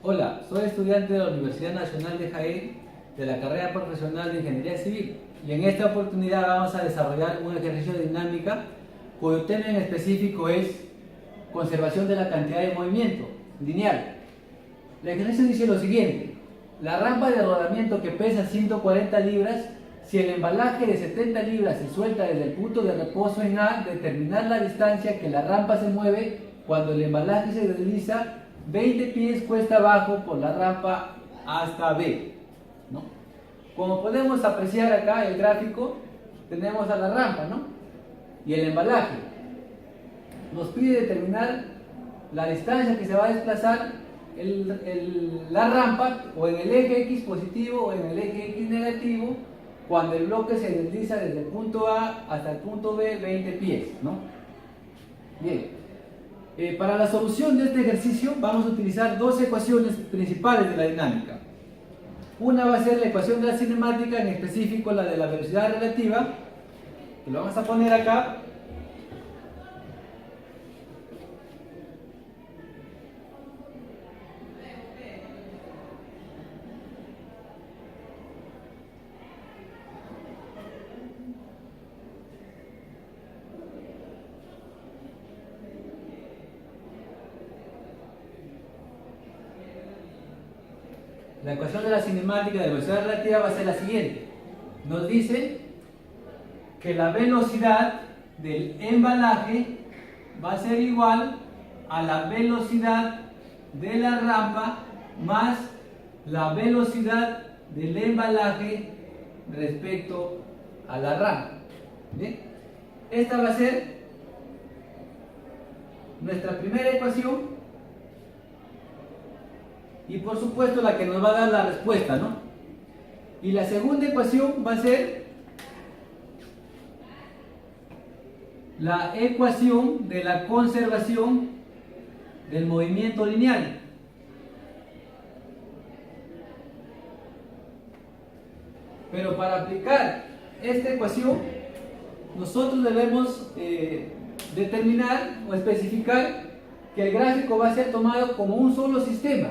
Hola, soy estudiante de la Universidad Nacional de Jaén de la carrera profesional de Ingeniería Civil y en esta oportunidad vamos a desarrollar un ejercicio de dinámica cuyo tema en específico es conservación de la cantidad de movimiento lineal. El ejercicio dice lo siguiente: la rampa de rodamiento que pesa 140 libras, si el embalaje de 70 libras se suelta desde el punto de reposo en A, determinar la distancia que la rampa se mueve cuando el embalaje se desliza 20 pies cuesta abajo por la rampa hasta B, ¿no? Como podemos apreciar acá el gráfico, tenemos a la rampa, ¿no? Y el embalaje. Nos pide determinar la distancia que se va a desplazar la rampa o en el eje X positivo o en el eje X negativo cuando el bloque se desliza desde el punto A hasta el punto B 20 pies, ¿no? Bien. Para la solución de este ejercicio vamos a utilizar dos ecuaciones principales de la dinámica. Una va a ser la ecuación de la cinemática, en específico la de la velocidad relativa, que lo vamos a poner acá. La ecuación de la cinemática de velocidad relativa va a ser la siguiente. Nos dice que la velocidad del embalaje va a ser igual a la velocidad de la rampa más la velocidad del embalaje respecto a la rampa. ¿Bien? Esta va a ser nuestra primera ecuación. Y por supuesto la que nos va a dar la respuesta, ¿no? Y la segunda ecuación va a ser la ecuación de la conservación del movimiento lineal. Pero para aplicar esta ecuación, nosotros debemos determinar o especificar que el gráfico va a ser tomado como un solo sistema.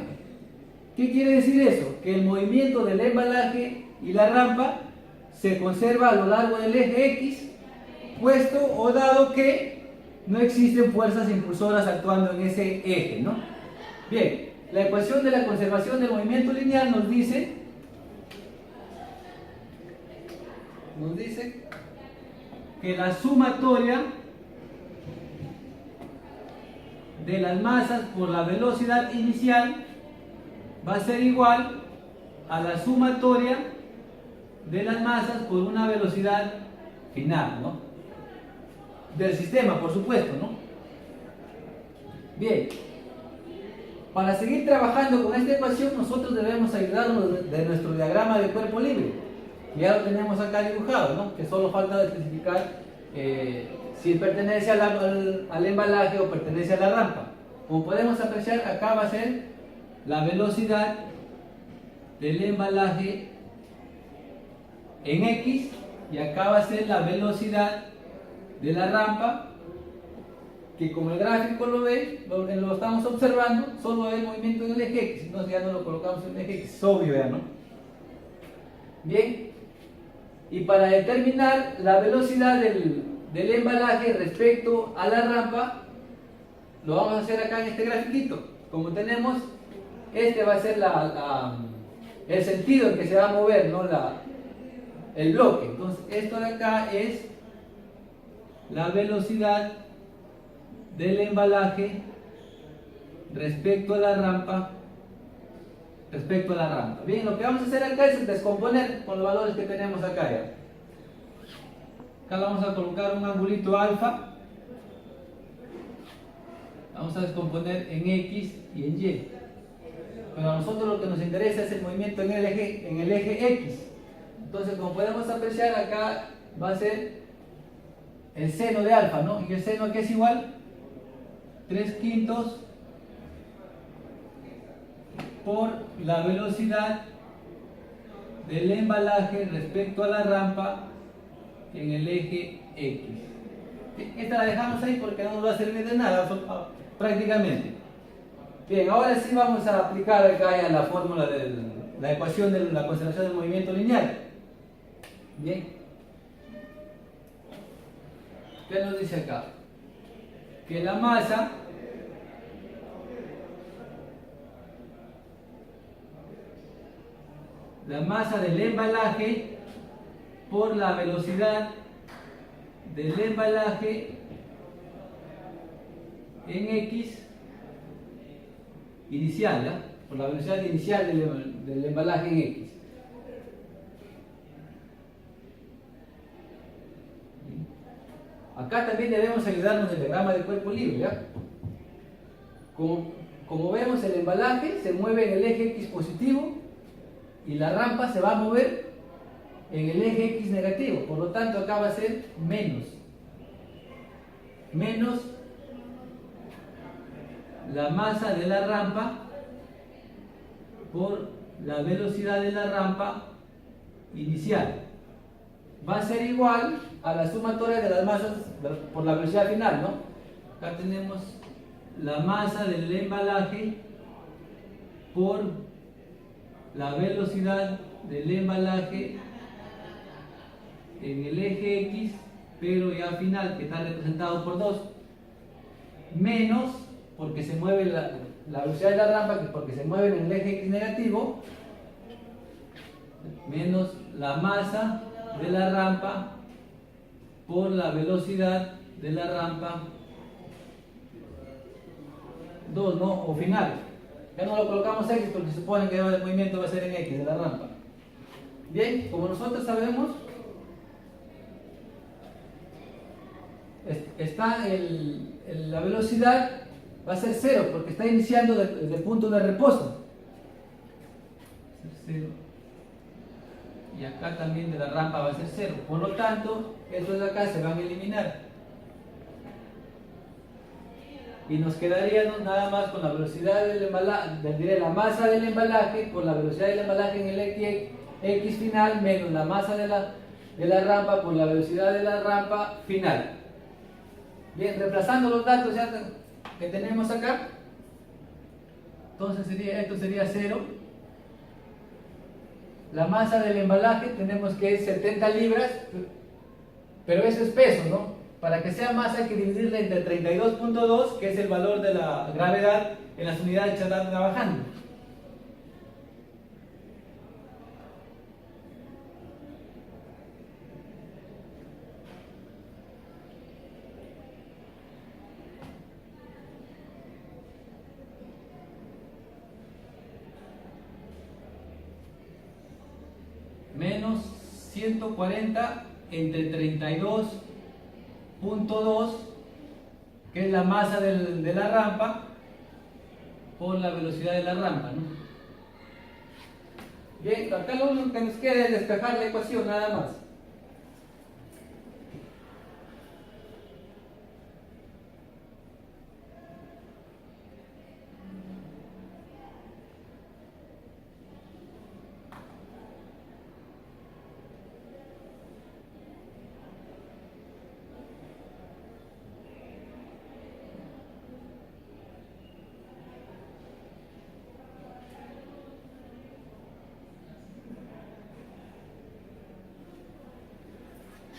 ¿Qué quiere decir eso? Que el movimiento del embalaje y la rampa se conserva a lo largo del eje X, puesto o dado que no existen fuerzas impulsoras actuando en ese eje, ¿no? Bien, la ecuación de la conservación del movimiento lineal nos dice que la sumatoria de las masas por la velocidad inicial va a ser igual a la sumatoria de las masas por una velocidad final, ¿no? Del sistema, por supuesto, ¿no? Bien, para seguir trabajando con esta ecuación nosotros debemos ayudarnos de nuestro diagrama de cuerpo libre. Ya lo tenemos acá dibujado, ¿no? Que solo falta especificar si pertenece al embalaje o pertenece a la rampa. Como podemos apreciar, acá va a ser la velocidad del embalaje en X y acá va a ser la velocidad de la rampa, que como el gráfico lo ve, lo estamos observando, solo el movimiento en el eje X, entonces ya no lo colocamos en el eje X, es obvio ya, ¿no? Bien, y para determinar la velocidad del embalaje respecto a la rampa, lo vamos a hacer acá en este grafiquito. Como tenemos, este va a ser el sentido en que se va a mover, ¿no? El bloque. Entonces, esto de acá es la velocidad del embalaje respecto a la rampa. Bien, lo que vamos a hacer acá es descomponer con los valores que tenemos acá ya. Acá le vamos a colocar un angulito alfa. Vamos a descomponer en X y en Y. Pero a nosotros lo que nos interesa es el movimiento en el eje X. Entonces, como podemos apreciar, acá va a ser el seno de alfa, ¿no? ¿Y el seno aquí es igual? 3/5 por la velocidad del embalaje respecto a la rampa en el eje X. Esta la dejamos ahí porque no nos va a servir de nada prácticamente. Bien, ahora sí vamos a aplicar acá ya la fórmula de la ecuación de la conservación del movimiento lineal. Bien. ¿Qué nos dice acá? Que la masa del embalaje por la velocidad del embalaje en X inicial, ¿ya? Por la velocidad inicial del embalaje en X. Acá también debemos ayudarnos del diagrama del cuerpo libre, ¿ya? Como vemos, el embalaje se mueve en el eje X positivo y la rampa se va a mover en el eje X negativo. Por lo tanto, acá va a ser menos la masa de la rampa por la velocidad de la rampa inicial. Va a ser igual a la sumatoria de las masas por la velocidad final, ¿no? Acá tenemos la masa del embalaje por la velocidad del embalaje en el eje X, pero ya final, que está representado por 2, menos, porque se mueve la velocidad de la rampa, que porque se mueve en el eje X negativo, menos la masa de la rampa por la velocidad de la rampa 2, ¿no? O final. Ya no lo colocamos X porque se supone que el movimiento va a ser en X de la rampa. Bien, como nosotros sabemos, está la velocidad va a ser 0 porque está iniciando desde el punto de reposo. 0. Y acá también de la rampa va a ser 0. Por lo tanto, estos de acá se van a eliminar. Y nos quedaría nada más con la velocidad del embalaje, diré la masa del embalaje por la velocidad del embalaje en el X final menos la masa de la rampa por la velocidad de la rampa final. Bien, reemplazando los datos ya que tenemos acá, entonces esto sería 0. La masa del embalaje tenemos que es 70 libras, pero eso es peso, ¿no? Para que sea masa hay que dividirla entre 32.2, que es el valor de la gravedad en las unidades que están trabajando. Menos 140 entre 32.2, que es la masa de la rampa por la velocidad de la rampa, ¿no? Bien, acá lo único que nos queda es despejar la ecuación nada más.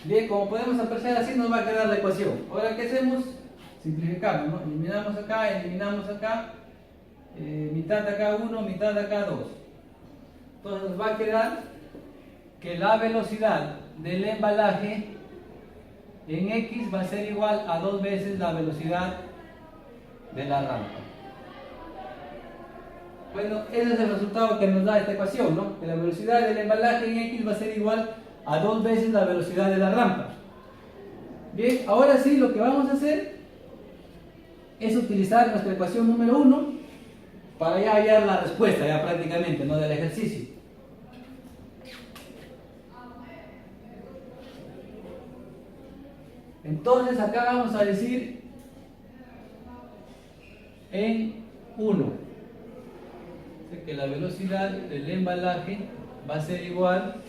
Bien, como podemos apreciar, así nos va a quedar la ecuación. Ahora, ¿qué hacemos? Simplificamos, ¿no? Eliminamos acá, mitad de acá 1, mitad de acá 2. Entonces nos va a quedar que la velocidad del embalaje en X va a ser igual a 2 veces la velocidad de la rampa. Bueno, ese es el resultado que nos da esta ecuación, ¿no? Que la velocidad del embalaje en X va a ser igual a 2 veces la velocidad de la rampa. Bien, ahora sí lo que vamos a hacer es utilizar nuestra ecuación número 1 para ya hallar la respuesta, ya prácticamente, ¿no? Del ejercicio. Entonces acá vamos a decir en 1 que la velocidad del embalaje va a ser igual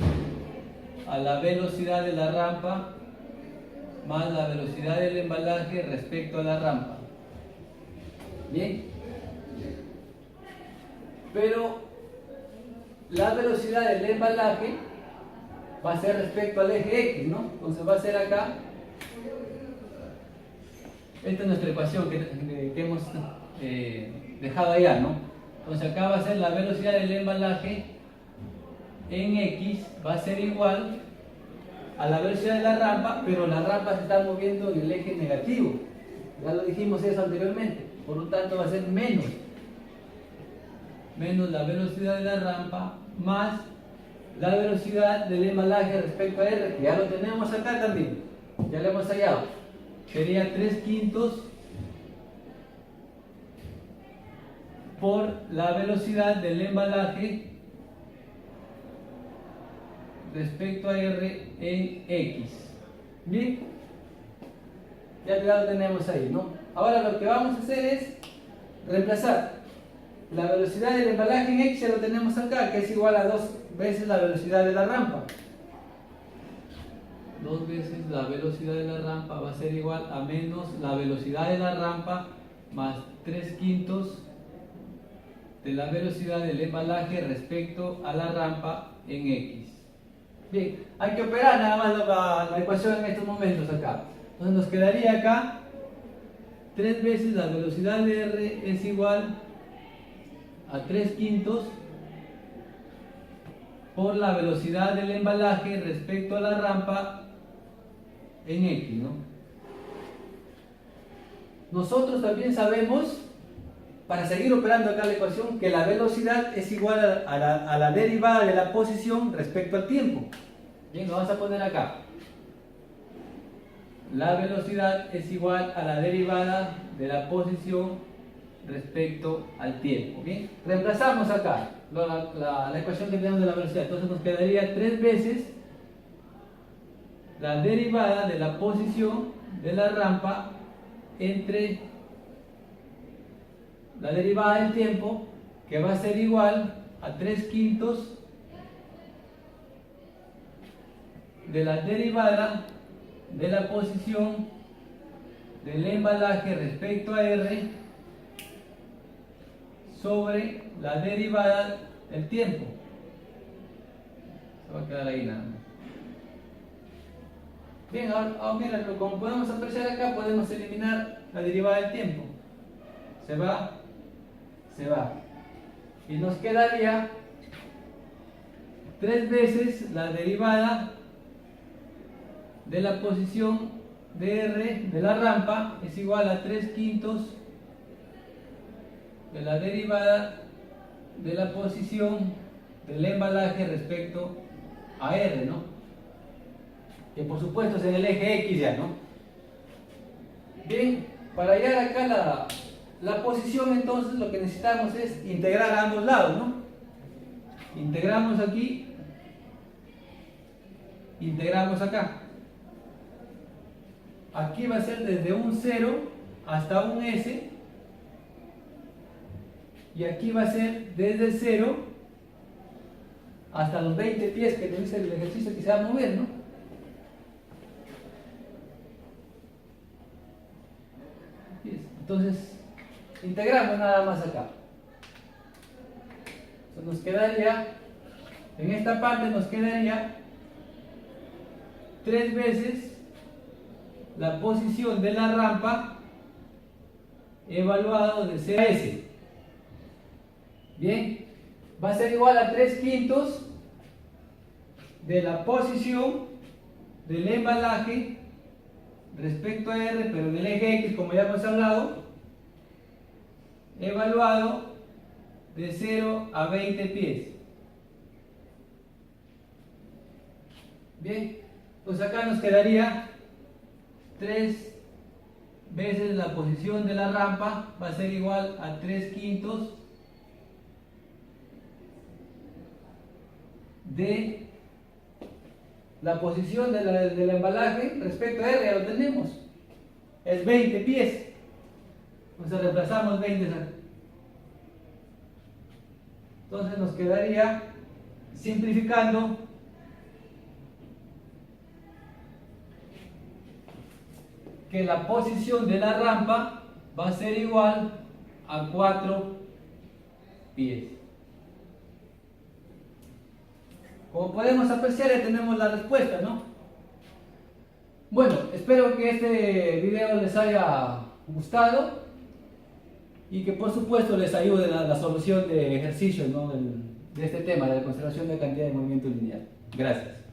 a la velocidad de la rampa más la velocidad del embalaje respecto a la rampa. Bien, pero la velocidad del embalaje va a ser respecto al eje X, ¿no? Entonces va a ser acá. Esta es nuestra ecuación que hemos dejado allá, ¿no? Entonces acá va a ser la velocidad del embalaje en X, va a ser igual a la velocidad de la rampa, pero la rampa se está moviendo en el eje negativo. Ya lo dijimos eso anteriormente. Por lo tanto va a ser menos la velocidad de la rampa más la velocidad del embalaje respecto a R, que ya lo tenemos acá también. Ya lo hemos hallado. Sería 3/5 por la velocidad del embalaje respecto a R en X. Bien, ya lo tenemos ahí, ¿no? Ahora lo que vamos a hacer es reemplazar la velocidad del embalaje en X, ya lo tenemos acá, que es igual a 2 veces la velocidad de la rampa. 2 veces la velocidad de la rampa va a ser igual a menos la velocidad de la rampa más 3/5 de la velocidad del embalaje respecto a la rampa en X. Bien, hay que operar nada más la ecuación en estos momentos acá. Entonces nos quedaría acá 3 veces la velocidad de R es igual a 3/5 por la velocidad del embalaje respecto a la rampa en X, ¿no? Nosotros también sabemos, para seguir operando acá la ecuación, que la velocidad es igual a la derivada de la posición respecto al tiempo. Bien, lo vamos a poner acá. La velocidad es igual a la derivada de la posición respecto al tiempo. Bien, reemplazamos acá la ecuación que tenemos de la velocidad. Entonces nos quedaría 3 veces la derivada de la posición de la rampa entre la derivada del tiempo, que va a ser igual a 3/5 de la derivada de la posición del embalaje respecto a R sobre la derivada del tiempo. Se va a quedar ahí nada más. Bien, ahora mira, como podemos apreciar acá, podemos eliminar la derivada del tiempo. Se va. Y nos quedaría 3 veces la derivada de la posición de R de la rampa es igual a 3/5 de la derivada de la posición del embalaje respecto a R, ¿no? Que por supuesto es en el eje X ya, ¿no? Bien, para hallar acá la posición, entonces lo que necesitamos es integrar a ambos lados, ¿no? Integramos aquí, integramos acá. Aquí va a ser desde un 0 hasta un S, y aquí va a ser desde 0 hasta los 20 pies que te dice el ejercicio que se va a mover, ¿no? Entonces, integramos nada más acá. Entonces nos quedaría, en esta parte nos quedaría 3 veces la posición de la rampa evaluado de 0 a S. Bien, va a ser igual a 3/5 de la posición del embalaje respecto a R, pero en el eje X, como ya hemos hablado, evaluado de 0 a 20 pies. Bien, pues acá nos quedaría 3 veces la posición de la rampa, va a ser igual a 3/5 de la posición del embalaje respecto a R, ya lo tenemos, es 20 pies. Entonces reemplazamos 20. Entonces nos quedaría, simplificando, que la posición de la rampa va a ser igual a 4 pies. Como podemos apreciar, ya tenemos la respuesta, ¿no? Bueno, espero que este video les haya gustado y que por supuesto les ayude a la solución de ejercicios, ¿no? de este tema, de la conservación de cantidad de movimiento lineal. Gracias.